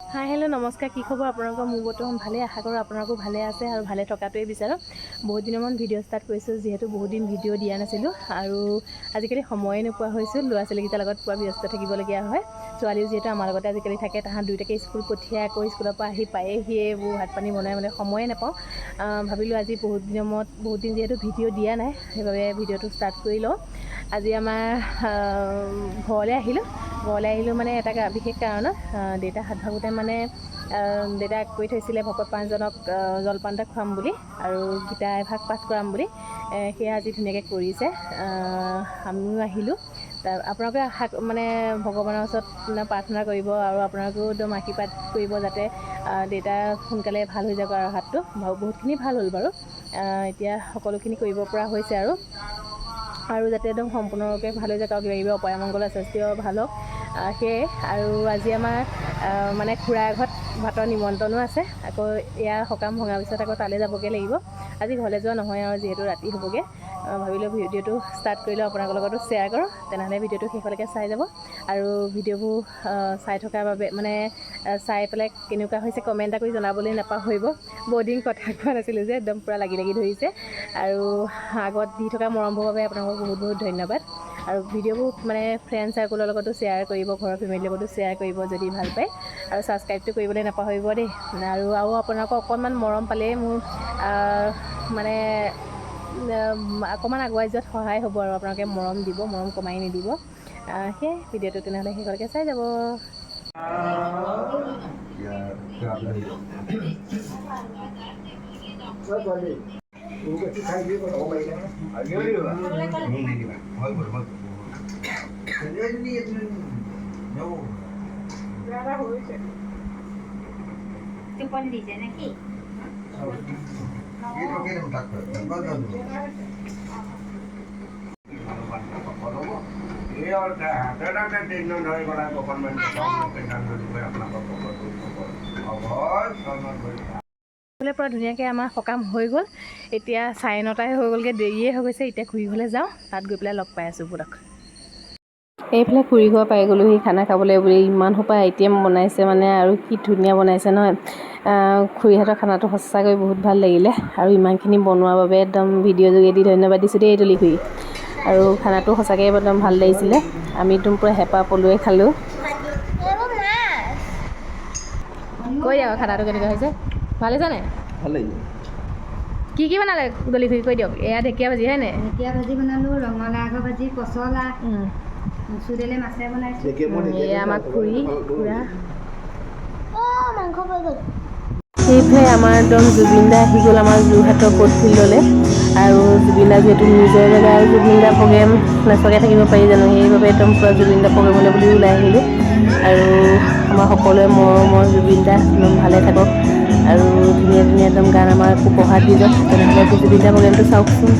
Hi hello' নমস্কাৰ, কি খবৰ আপোনালোকৰ? মোৰ বৰ্তমান ভালেই, আশা কৰোঁ আপোনালোকো ভালে আছে আৰু ভালে থকাটোৱেই বিচাৰোঁ। বহুত দিনৰ মূৰত ভিডিঅ' ষ্টাৰ্ট কৰিছোঁ, যিহেতু বহুত দিন ভিডিঅ' দিয়া নাছিলোঁ আৰু আজিকালি সময়ে নোপোৱা হৈছোঁ। ল'ৰা ছোৱালীকেইটাৰ লগত পুৰা ব্যস্ত থাকিবলগীয়া হয়। ছোৱালীও যিহেতু আমাৰ লগতে আজিকালি থাকে, তাহাঁত দুয়োটাকে স্কুল পঠিয়াই আকৌ স্কুলৰ পৰা আহি পায়েহিয়ে এইবোৰ ভাত পানী বনাই মানে সময়ে নাপাওঁ। ভাবিলোঁ আজি বহুত দিন যিহেতু ভিডিঅ' দিয়া নাই, সেইবাবে ভিডিঅ'টো ষ্টাৰ্ট কৰি লওঁ। আজি আমাৰ ঘৰলৈ আহিলোঁ মানে এটা বিশেষ কাৰণত। দেউতা হাত ভাগোতে মানে দেউতাক কৈ থৈছিলে ভকত 5জনক জলপান এটা খুৱাম বুলি আৰু গীতা এভাগ পাঠ কৰাম বুলি। সেয়া আজি ধুনীয়াকৈ কৰিছে। আমিও আহিলোঁ। আপোনালোকে মানে ভগৱানৰ ওচৰত প্ৰাৰ্থনা কৰিব আৰু আপোনালোকেও একদম আশীৰ্বাদ কৰিব যাতে দেউতা সোনকালে ভাল হৈ যাওক আৰু হাতটো বহুতখিনি ভাল হ'ল বাৰু। এতিয়া সকলোখিনি কৰিব পৰা হৈছে আৰু যাতে একদম সম্পূৰ্ণৰূপে ভাল হৈ যাওক আৰু কিবাকিবি অপায় অমংগলৰ স্বাস্থ্য ভাল হওক। সেয়ে আৰু আজি আমাৰ মানে খুৰা এঘৰত ভাতৰ নিমন্ত্ৰণো আছে। আকৌ ইয়াৰ সকাম ভঙাৰ পিছত আকৌ তালৈ যাবগৈ লাগিব। আজি ঘৰলৈ যোৱা নহয় আৰু যিহেতু ৰাতি হ'বগৈ। ভাবিলোঁ ভিডিঅ'টো ষ্টাৰ্ট কৰিলোঁ, আপোনালোকৰ লগতো শ্বেয়াৰ কৰোঁ। তেনেহ'লে ভিডিঅ'টো শেষলৈকে চাই যাব আৰু ভিডিঅ'বোৰ চাই থকাৰ বাবে মানে চাই পেলাই কেনেকুৱা হৈছে কমেণ্ট এটা কৰি জনাবলৈ নাপাহৰিব। বহুত দিন কথা কোৱা নাছিলোঁ যে একদম পূৰা লাগি ধৰিছে আৰু আগত দি থকা মৰমবোৰৰ বাবে আপোনালোকক বহুত বহুত ধন্যবাদ। আৰু ভিডিঅ'বোৰ মানে ফ্ৰেণ্ড চাৰ্কলৰ লগতো শ্বেয়াৰ কৰিব, ঘৰৰ ফেমিলিৰ লগতো শ্বেয়াৰ কৰিব যদি ভাল পায় আৰু ছাবস্ক্ৰাইবটো কৰিবলৈ নাপাহৰিব দেই। আৰু আপোনালোকৰ অকণমান মৰম পালেই মোৰ মানে অকণমান আগুৱাই যোৱাত সহায় হ'ব আৰু আপোনালোকে মৰম দিব, মৰম কমাই নিদিব। সেয়ে ভিডিঅ'টো তেনেহ'লে শেষলৈকে চাই যাব। টোপনি দিছে নাকি? পৰা ধুনীয়াকৈ আমাৰ সকাম হৈ গ'ল। এতিয়া 9:30 হৈ গ'লগৈ, দেৰিয়ে হৈ গৈছে। এতিয়া খুৰীঘৰলৈ যাওঁ, তাত গৈ পেলাই লগ পাই আছোঁ বোলক। এইফালে খুৰীঘৰ পাই গ'লোহি খানা খাবলৈ বুলি। ইমান সোপা আইটেম বনাইছে মানে আৰু কি ধুনীয়া বনাইছে নহয়। খুৰীহঁতৰ খানাটো সঁচাকৈ বহুত ভাল লাগিলে আৰু ইমানখিনি বনোৱাৰ বাবে একদম ভিডিঅ' যোগেদি ধন্যবাদ দিছোঁ দেই তুলি খুৰী। আৰু খানাটো সঁচাকৈ একদম ভাল লাগিছিলে। আমি একদম পূৰা হেঁপাহ পলুৱাই খালোঁ। কৈ দিয়ক খানাটো কেনেকুৱা হৈছে, ভাল হৈছে নাই? ভাল লাগিলে। কি বনালে দলি খুৰী কৈ দিয়ক। এয়া ঢেকীয়া ভাজি হয় নাই? ঢেকীয়া ভাজি বনালোঁ, ৰঙালাও আগ ভাজি, পচলা, মচুৰ দালি মাছে বনাইছোঁ। এয়া আমাৰ খুৰী খুৰা। সেইফালে আমাৰ একদম জুবিন দা আহি গ'ল আমাৰ যোৰহাটৰ ক'ৰ্ট ফিল্ডলৈ। আৰু জুবিন দা যিহেতু নিজৰ জেগা আৰু জুবিন দা প্ৰগ্ৰেম নোচোৱাকৈ থাকিব পাৰি জানো, সেইবাবে একদম পূৰা জুবিন দা প্ৰগ্ৰেমলৈ বুলি ওলাই আহিলোঁ। আৰু আমাৰ সকলোৱে মৰমৰ জুবিন দা একদম ভালে থাকক আৰু ধুনীয়া ধুনীয়া একদম গান আমাক উপহাৰ দি যাওক। তেনেহ'লে জুবিন দা প্ৰগ্ৰেমটো চাওকচোন।